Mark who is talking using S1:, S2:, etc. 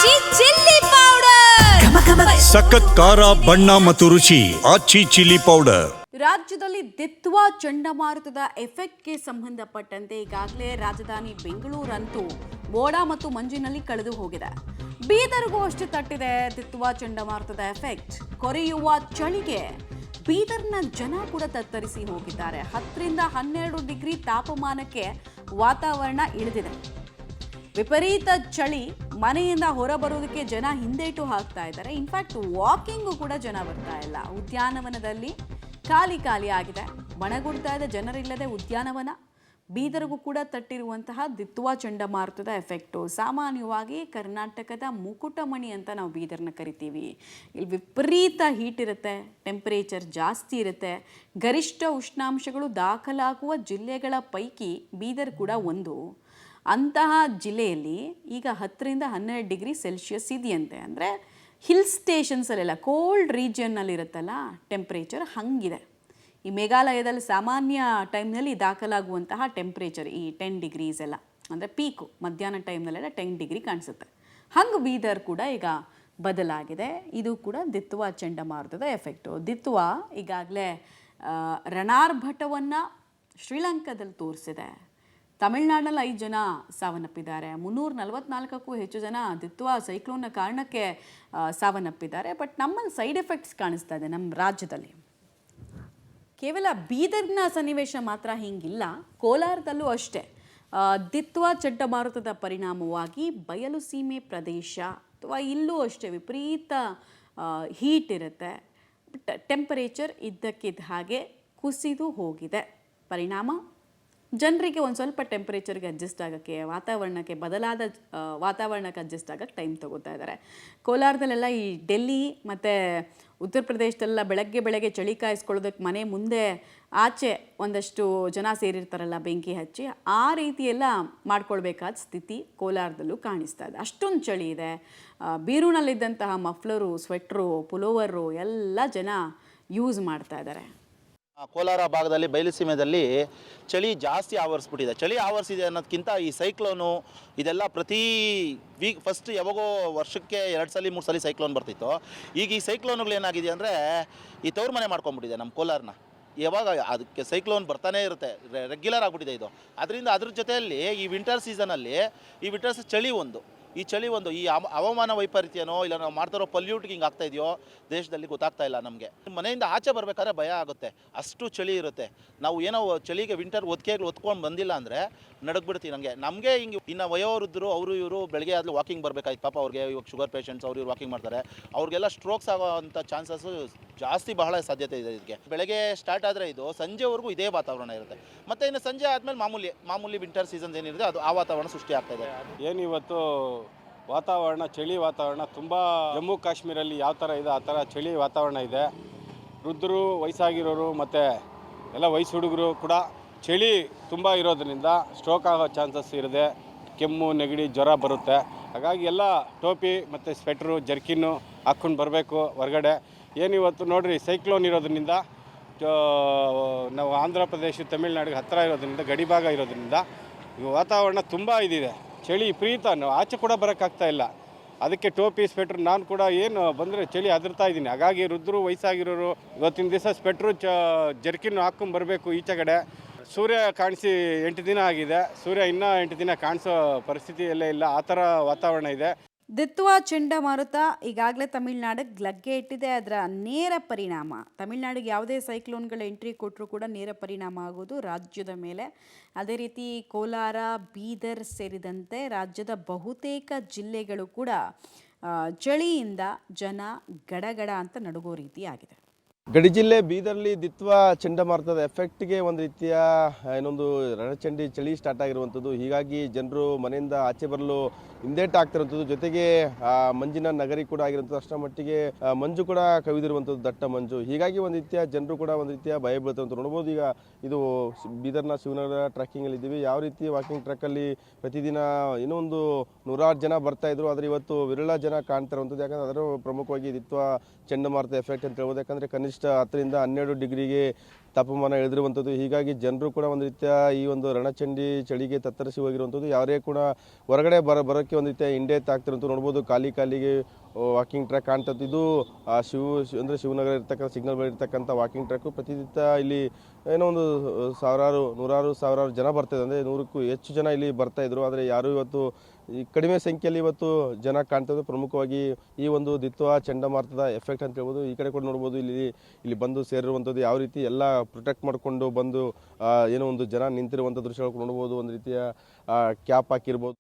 S1: ಆಚಿ chilli powder
S2: ಸಖತ್ ಖಾರ ಬಣ್ಣ ಮತ್ತು ರುಚಿ ಆಚಿ ಚಿಲ್ಲಿ ಪೌಡರ್.
S3: ರಾಜ್ಯದಲ್ಲಿ ದಿತ್ವಾ ಚಂಡಮಾರುತದ ಎಫೆಕ್ಟ್ಗೆ ಸಂಬಂಧಪಟ್ಟಂತೆ ಈಗಾಗಲೇ ರಾಜಧಾನಿ ಬೆಂಗಳೂರಂತೂ ಮೋಡ ಮತ್ತು ಮಂಜಿನಲ್ಲಿ ಕಳೆದು ಹೋಗಿದೆ. ಬೀದರ್ಗೂ ಅಷ್ಟೇ ತಟ್ಟಿದೆ ದಿತ್ವಾ ಚಂಡಮಾರುತದ ಎಫೆಕ್ಟ್. ಕೊರೆಯುವ ಚಳಿಗೆ ಬೀದರ್ನ ಜನ ಕೂಡ ತತ್ತರಿಸಿ ಹೋಗಿದ್ದಾರೆ. 10ರಿಂದ 12 ಡಿಗ್ರಿ ತಾಪಮಾನಕ್ಕೆ ವಾತಾವರಣ ಇಳಿದಿದೆ. ವಿಪರೀತ ಚಳಿ, ಮನೆಯಿಂದ ಹೊರಬರೋದಕ್ಕೆ ಜನ ಹಿಂದೇಟು ಹಾಕ್ತಾ ಇದ್ದಾರೆ. ಇನ್ಫ್ಯಾಕ್ಟ್ ವಾಕಿಂಗು ಕೂಡ ಜನ ಬರ್ತಾ ಇಲ್ಲ. ಉದ್ಯಾನವನದಲ್ಲಿ ಖಾಲಿ ಆಗಿದೆ. ಒಣಗುಡ್ತಾ ಇದೆ ಜನರಿಲ್ಲದೆ ಉದ್ಯಾನವನ. ಬೀದರ್ಗೂ ಕೂಡ ತಟ್ಟಿರುವಂತಹ ದಿತ್ವಾ ಚಂಡಮಾರುತದ ಎಫೆಕ್ಟು. ಸಾಮಾನ್ಯವಾಗಿ ಕರ್ನಾಟಕದ ಮುಕುಟಮಣಿ ಅಂತ ನಾವು ಬೀದರ್ನ ಕರಿತೀವಿ. ಇಲ್ಲಿ ವಿಪರೀತ ಹೀಟ್ ಇರುತ್ತೆ, ಟೆಂಪರೇಚರ್ ಜಾಸ್ತಿ ಇರುತ್ತೆ. ಗರಿಷ್ಠ ಉಷ್ಣಾಂಶಗಳು ದಾಖಲಾಗುವ ಜಿಲ್ಲೆಗಳ ಪೈಕಿ ಬೀದರ್ ಕೂಡ ಒಂದು. ಅಂತಹ ಜಿಲ್ಲೆಯಲ್ಲಿ ಈಗ 10ರಿಂದ 12 ಡಿಗ್ರಿ ಸೆಲ್ಸಿಯಸ್ ಇದೆಯಂತೆ. ಅಂದರೆ ಹಿಲ್ ಸ್ಟೇಷನ್ಸಲ್ಲೆಲ್ಲ ಕೋಲ್ಡ್ ರೀಜಿಯನ್ನಲ್ಲಿರುತ್ತಲ್ಲ ಟೆಂಪ್ರೇಚರ್ ಹಂಗಿದೆ. ಈ ಮೇಘಾಲಯದಲ್ಲಿ ಸಾಮಾನ್ಯ ಟೈಮ್ನಲ್ಲಿ ದಾಖಲಾಗುವಂತಹ ಟೆಂಪ್ರೇಚರ್ ಈ 10 ಡಿಗ್ರೀಸ್ ಎಲ್ಲ, ಅಂದರೆ ಪೀಕು ಮಧ್ಯಾಹ್ನ ಟೈಮ್ನಲ್ಲೆಲ್ಲ 10 ಡಿಗ್ರಿ ಕಾಣಿಸುತ್ತೆ. ಹಂಗೆ ಬೀದರ್ ಕೂಡ ಈಗ ಬದಲಾಗಿದೆ. ಇದು ಕೂಡ ದಿತ್ವಾ ಚಂಡಮಾರುತದ ಎಫೆಕ್ಟು. ದಿತ್ವಾ ಈಗಾಗಲೇ ರಣಾರ್ಭಟವನ್ನು ಶ್ರೀಲಂಕಾದಲ್ಲಿ ತೋರಿಸಿದೆ. ತಮಿಳುನಾಡಿನಲ್ಲಿ 5 ಜನ ಸಾವನ್ನಪ್ಪಿದ್ದಾರೆ. 344ಕ್ಕೂ ಹೆಚ್ಚು ಜನ ದಿತ್ವಾ ಸೈಕ್ಲೋನ್ನ ಕಾರಣಕ್ಕೆ ಸಾವನ್ನಪ್ಪಿದ್ದಾರೆ. ಬಟ್ ನಮ್ಮಲ್ಲಿ ಸೈಡ್ ಎಫೆಕ್ಟ್ಸ್ ಕಾಣಿಸ್ತಾ ಇದೆ ನಮ್ಮ ರಾಜ್ಯದಲ್ಲಿ. ಕೇವಲ ಬೀದರ್ನ ಸನ್ನಿವೇಶ ಮಾತ್ರ ಹಿಂಗಿಲ್ಲ, ಕೋಲಾರದಲ್ಲೂ ಅಷ್ಟೇ. ದಿತ್ವಾ ಚಂಡಮಾರುತದ ಪರಿಣಾಮವಾಗಿ ಬಯಲು ಸೀಮೆ ಪ್ರದೇಶ ಅಥವಾ ಇಲ್ಲೂ ಅಷ್ಟೇ ವಿಪರೀತ ಹೀಟ್ ಇರುತ್ತೆ. ಟೆಂಪರೇಚರ್ ಇದ್ದಕ್ಕಿದ್ದ ಹಾಗೆ ಕುಸಿದು ಹೋಗಿದೆ. ಪರಿಣಾಮ ಜನರಿಗೆ ಒಂದು ಸ್ವಲ್ಪ ಟೆಂಪರೇಚರ್ಗೆ ಅಡ್ಜಸ್ಟ್ ಆಗೋಕ್ಕೆ, ವಾತಾವರಣಕ್ಕೆ ಬದಲಾದ ವಾತಾವರಣಕ್ಕೆ ಅಡ್ಜಸ್ಟ್ ಆಗೋಕ್ಕೆ ಟೈಮ್ ತೊಗೋತಾ ಇದ್ದಾರೆ. ಕೋಲಾರದಲ್ಲೆಲ್ಲ ಈ ಡೆಲ್ಲಿ ಮತ್ತು ಉತ್ತರ ಪ್ರದೇಶದಲ್ಲ ಬೆಳಗ್ಗೆ ಚಳಿ ಕಾಯಿಸ್ಕೊಳ್ಳೋದಕ್ಕೆ ಮನೆ ಮುಂದೆ ಆಚೆ ಒಂದಷ್ಟು ಜನ ಸೇರಿರ್ತಾರಲ್ಲ ಬೆಂಕಿ ಹಚ್ಚಿ, ಆ ರೀತಿ ಎಲ್ಲ ಮಾಡ್ಕೊಳ್ಬೇಕಾದ ಸ್ಥಿತಿ ಕೋಲಾರದಲ್ಲೂ ಕಾಣಿಸ್ತಾ ಇದೆ. ಅಷ್ಟೊಂದು ಚಳಿ ಇದೆ. ಬೀರೂನಲ್ಲಿದ್ದಂತಹ ಮಫ್ಲರು, ಸ್ವೆಟ್ರು, ಪುಲೋವರು ಎಲ್ಲ ಜನ ಯೂಸ್ ಮಾಡ್ತಾ ಇದ್ದಾರೆ.
S4: ಕೋಲಾರ ಭಾಗದಲ್ಲಿ ಬಯಲುಸೀಮೆಯಲ್ಲಿ ಚಳಿ ಜಾಸ್ತಿ ಆವರಿಸ್ಬಿಟ್ಟಿದೆ. ಚಳಿ ಆವರಿಸಿದೆ ಅನ್ನೋದಕ್ಕಿಂತ ಈ ಸೈಕ್ಲೋನು ಇದೆಲ್ಲ ಪ್ರತಿ ವೀಕ್ ಫಸ್ಟ್ ಯಾವಾಗೋ ವರ್ಷಕ್ಕೆ 2 ಸಲ 3 ಸಲ ಸೈಕ್ಲೋನ್ ಬರ್ತಿತ್ತು. ಈಗ ಈ ಸೈಕ್ಲೋನ್ಗಳು ಏನಾಗಿದೆ ಅಂದರೆ ಈ ತವ್ರ ಮನೆ ಮಾಡ್ಕೊಂಡ್ಬಿಟ್ಟಿದೆ ನಮ್ಮ ಕೋಲಾರನ. ಯಾವಾಗ ಅದಕ್ಕೆ ಸೈಕ್ಲೋನ್ ಬರ್ತಾನೆ ಇರುತ್ತೆ, ರೆಗ್ಯುಲರ್ ಆಗಿಬಿಟ್ಟಿದೆ ಇದು. ಅದರಿಂದ ಅದ್ರ ಜೊತೆಯಲ್ಲಿ ಈ ವಿಂಟರ್ ಸೀಸನಲ್ಲಿ ಈ ವಿಂಟರ್ಸ್ ಚಳಿ ಒಂದು ಈ ಹವಾಮಾನ ವೈಪರೀತ್ಯನೋ ಇಲ್ಲ ನಾವು ಮಾಡ್ತಾರೋ ಪಲ್ಯೂಟ್ಗೆ ಹಿಂಗೆ ಆಗ್ತಾ ಇದೆಯೋ ದೇಶದಲ್ಲಿ ಗೊತ್ತಾಗ್ತಾ ಇಲ್ಲ ನಮಗೆ. ಮನೆಯಿಂದ ಆಚೆ ಬರಬೇಕಾದ್ರೆ ಭಯ ಆಗುತ್ತೆ, ಅಷ್ಟು ಚಳಿ ಇರುತ್ತೆ. ನಾವು ಏನೋ ಚಳಿಗೆ ವಿಂಟರ್ ಒತ್ಕೊಂಡು ಬಂದಿಲ್ಲ ಅಂದರೆ ನಡಗ್ಬಿಡ್ತೀವಿ. ನಮಗೆ ಹಿಂಗೆ ಇನ್ನು ವಯೋವೃದ್ಧರು ಅವರು ಇವರು ಬೆಳಗ್ಗೆ ಆದರೂ ವಾಕಿಂಗ್ ಬರಬೇಕಾಯ್ತು. ಪಾಪ ಅವ್ರಿಗೆ ಇವಾಗ ಶುಗರ್ ಪೇಷಂಟ್ಸ್ ಅವರು ಇವ್ರು ವಾಕಿಂಗ್ ಮಾಡ್ತಾರೆ, ಅವ್ರಿಗೆಲ್ಲ ಸ್ಟ್ರೋಕ್ಸ್ ಆಗೋವಂಥ ಚಾನ್ಸಸ್ಸು ಜಾಸ್ತಿ ಬಹಳ ಸಾಧ್ಯತೆ ಇದೆ. ಇದಕ್ಕೆ ಬೆಳಗ್ಗೆ ಸ್ಟಾರ್ಟ್ ಆದರೆ ಇದು ಸಂಜೆವರೆಗೂ ಇದೇ ವಾತಾವರಣ ಇರುತ್ತೆ. ಮತ್ತು ಇನ್ನು ಸಂಜೆ ಆದಮೇಲೆ ಮಾಮೂಲಿ ವಿಂಟರ್ ಸೀಸನ್ ಏನಿರುತ್ತೆ ಅದು ಆ ವಾತಾವರಣ ಸೃಷ್ಟಿ ಆಗ್ತಾಯಿದೆ.
S5: ಏನಿವತ್ತು ವಾತಾವರಣ ಚಳಿ ವಾತಾವರಣ ತುಂಬ ಜಮ್ಮು ಕಾಶ್ಮೀರಲ್ಲಿ ಯಾವ ಥರ ಇದೆ ಆ ಥರ ಚಳಿ ವಾತಾವರಣ ಇದೆ. ವೃದ್ಧರು, ವಯಸ್ಸಾಗಿರೋರು ಮತ್ತು ಎಲ್ಲ ವಯಸ್ಸು ಹುಡುಗರು ಕೂಡ ಚಳಿ ತುಂಬ ಇರೋದ್ರಿಂದ ಸ್ಟ್ರೋಕ್ ಆಗೋ ಚಾನ್ಸಸ್ ಇರುತ್ತೆ. ಕೆಮ್ಮು, ನೆಗಡಿ, ಜ್ವರ ಬರುತ್ತೆ. ಹಾಗಾಗಿ ಎಲ್ಲ ಟೋಪಿ ಮತ್ತು ಸ್ವೆಟ್ರು, ಜರ್ಕಿನ್ನು ಹಾಕ್ಕೊಂಡು ಬರಬೇಕು ಹೊರಗಡೆ. ಏನಿವತ್ತು ನೋಡಿರಿ ಸೈಕ್ಲೋನ್ ಇರೋದ್ರಿಂದ ನಾವು ಆಂಧ್ರ ಪ್ರದೇಶ ತಮಿಳುನಾಡಿಗೆ ಹತ್ತಿರ ಇರೋದ್ರಿಂದ ಗಡಿಭಾಗ ಇರೋದ್ರಿಂದ ವಾತಾವರಣ ತುಂಬ ಇದಿದೆ. ಚಳಿ ವಿಪರೀತ, ನಾವು ಆಚೆ ಕೂಡ ಬರೋಕ್ಕಾಗ್ತಾ ಇಲ್ಲ. ಅದಕ್ಕೆ ಟೋಪಿ, ಸ್ವೆಟ್ರ್ ನಾನು ಕೂಡ ಏನು ಬಂದರೆ ಚಳಿ ಅದರ್ತಾ ಇದ್ದೀನಿ. ಹಾಗಾಗಿ ವೃದ್ಧರು, ವಯಸ್ಸಾಗಿರೋರು ಇವತ್ತಿನ ದಿವಸ ಸ್ವೆಟ್ರು, ಜರ್ಕಿನ್ನು ಹಾಕ್ಕೊಂಡು ಬರಬೇಕು. ಈಚೆ ಕಡೆ ಸೂರ್ಯ ಕಾಣಿಸಿ 8 ದಿನ ಆಗಿದೆ. ಸೂರ್ಯ ಇನ್ನೂ 8 ದಿನ ಕಾಣಿಸೋ ಪರಿಸ್ಥಿತಿಯಲ್ಲೇ ಇಲ್ಲ. ಆ ಥರ ವಾತಾವರಣ ಇದೆ.
S3: ದಿತ್ವಾ ಚಂಡಮಾರುತ ಈಗಾಗಲೇ ತಮಿಳುನಾಡಿಗೆ ಲಗ್ಗೆ ಇಟ್ಟಿದೆ. ಅದರ ನೇರ ಪರಿಣಾಮ ತಮಿಳುನಾಡಿಗೆ ಯಾವುದೇ ಸೈಕ್ಲೋನ್ಗಳ ಎಂಟ್ರಿ ಕೊಟ್ಟರೂ ಕೂಡ ನೇರ ಪರಿಣಾಮ ಆಗೋದು ರಾಜ್ಯದ ಮೇಲೆ. ಅದೇ ರೀತಿ ಕೋಲಾರ, ಬೀದರ್ ಸೇರಿದಂತೆ ರಾಜ್ಯದ ಬಹುತೇಕ ಜಿಲ್ಲೆಗಳು ಕೂಡ ಚಳಿಯಿಂದ ಜನ ಗಡಗಡ ಅಂತ ನಡುಗೋ ರೀತಿ ಆಗಿದೆ.
S6: ಗಡಿ ಜಿಲ್ಲೆ ಬೀದರ್ಲಿ ದಿತ್ವಾ ಚಂಡಮಾರುತದ ಎಫೆಕ್ಟ್ಗೆ ಒಂದು ರೀತಿಯ ಏನೊಂದು ರಣಚಂಡಿ ಚಳಿ ಸ್ಟಾರ್ಟ್ ಆಗಿರುವಂಥದ್ದು. ಹೀಗಾಗಿ ಜನರು ಮನೆಯಿಂದ ಆಚೆ ಬರಲು ಹಿಂದೇಟು ಆಗ್ತಿರುವಂಥದ್ದು. ಜೊತೆಗೆ ಮಂಜಿನ ನಗರಿ ಕೂಡ ಆಗಿರುವಂಥದ್ದು. ಅಷ್ಟರ ಮಟ್ಟಿಗೆ ಮಂಜು ಕೂಡ ಕವಿದಿರುವಂಥದ್ದು, ದಟ್ಟ ಮಂಜು. ಹೀಗಾಗಿ ಒಂದು ರೀತಿಯ ಜನರು ಕೂಡ ಒಂದು ರೀತಿಯ ಭಯ ಬೀಳ್ತಿರುವಂಥ ನೋಡ್ಬೋದು. ಈಗ ಇದು ಬೀದರ್ನ ಶಿವನಗರ ಟ್ರೆಕ್ಕಿಂಗಲ್ಲಿ ಇದ್ದೀವಿ. ಯಾವ ರೀತಿ ವಾಕಿಂಗ್ ಟ್ರೆಕ್ಕಲ್ಲಿ ಪ್ರತಿದಿನ ಇನ್ನೂ ಒಂದು 100 ಜನ ಬರ್ತಾ ಇದ್ರು, ಆದರೆ ಇವತ್ತು ವಿರಳ ಜನ ಕಾಣ್ತಾ ಇರುವಂಥದ್ದು. ಯಾಕಂದರೆ ಅದರ ಪ್ರಮುಖವಾಗಿ ದಿತ್ವಾ ಚಂಡಮಾರುತ ಎಫೆಕ್ಟ್ ಅಂತ ಹೇಳ್ಬೋದು. ಯಾಕಂದರೆ ಕನಿಷ್ಠ 10ರಿಂದ 12 ಡಿಗ್ರಿಗೆ ತಾಪಮಾನ ಇಳಿದಿರುವಂಥದ್ದು. ಹೀಗಾಗಿ ಜನರು ಕೂಡ ಒಂದು ರೀತಿಯ ಈ ಒಂದು ರಣಚಂಡಿ ಚಳಿಗೆ ತತ್ತರಿಸಿ ಹೋಗಿರುವಂಥದ್ದು. ಯಾರೇ ಕೂಡ ಹೊರಗಡೆ ಬರೋಕ್ಕೆ ಒಂದು ರೀತಿಯ ಹಿಂಡೆ ತಾಗ್ತಿರುವಂಥದ್ದು ನೋಡ್ಬೋದು. ಕಾಲಿಗೆ ವಾಕಿಂಗ್ ಟ್ರ್ಯಾಕ್ ಕಾಣ್ತದ್ದು. ಇದು ಶಿವನಗರ ಇರ್ತಕ್ಕಂಥ ಸಿಗ್ನಲ್ ಬಳಿ ಇರ್ತಕ್ಕಂಥ ವಾಕಿಂಗ್ ಟ್ರ್ಯಾಕು. ಪ್ರತಿನಿತ್ಯ ಇಲ್ಲಿ ಏನೋ ಒಂದು ನೂರಾರು ಸಾವಿರಾರು ಜನ ಬರ್ತಾಯಿದೆ, ಅಂದರೆ 100ಕ್ಕೂ ಹೆಚ್ಚು ಜನ ಇಲ್ಲಿ ಬರ್ತಾಯಿದ್ರು. ಆದರೆ ಯಾರೂ ಇವತ್ತು ಈ ಕಡಿಮೆ ಸಂಖ್ಯೆಯಲ್ಲಿ ಇವತ್ತು ಜನ ಕಾಣ್ತದೆ. ಪ್ರಮುಖವಾಗಿ ಈ ಒಂದು ದಿತ್ವಾ ಚಂಡಮಾರುತದ ಎಫೆಕ್ಟ್ ಅಂತ ಹೇಳ್ಬೋದು. ಈ ಕಡೆ ಕೂಡ ನೋಡ್ಬೋದು, ಇಲ್ಲಿ ಬಂದು ಸೇರಿರುವಂಥದ್ದು ಯಾವ ರೀತಿ ಎಲ್ಲ ಪ್ರೊಟೆಕ್ಟ್ ಮಾಡಿಕೊಂಡು ಬಂದು ಏನೋ ಒಂದು ಜನ ನಿಂತಿರುವಂಥ ದೃಶ್ಯಗಳು ನೋಡ್ಬೋದು. ಒಂದು ರೀತಿಯ ಕ್ಯಾಪ್ ಹಾಕಿರ್ಬೋದು.